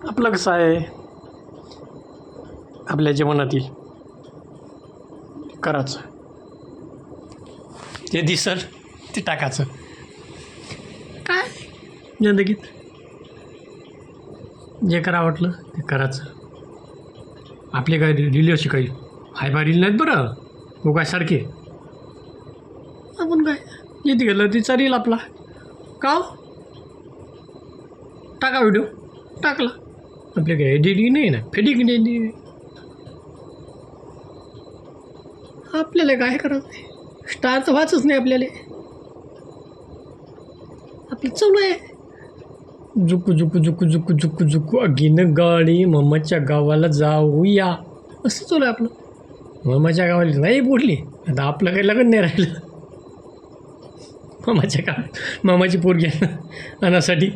आपलं कसं आहे, आपल्या जीवनातील करायचं, ते दिसल ते टाकायचं. काय जिंदगीत जे करा वाटलं ते करायचं. आपले काय रिलेशी काही हाय बाय रील नाहीत बरं, तो काय सारखे. आपण काय जिथे गेलं ते चालेल आपला. का टाका व्हिडिओ, टाकला. आपल्या काय एडिटिंग नाही ना, फेडिंग नाही. आपल्याला काय करायचं, स्टार तर व्हायचंच नाही आपल्याला. आपलं चालू आहे झुकू झुकू झुकू झुकू झुकू झुकू अगीन गाडी मम्माच्या गावाला जाऊया, असं चालू आहे आपलं. मम्माच्या गावाला नाही बोलली आता आपलं काही लग्न नाही राहिलं. मामाच्या गावात मामाची पोरगी आणण्यासाठी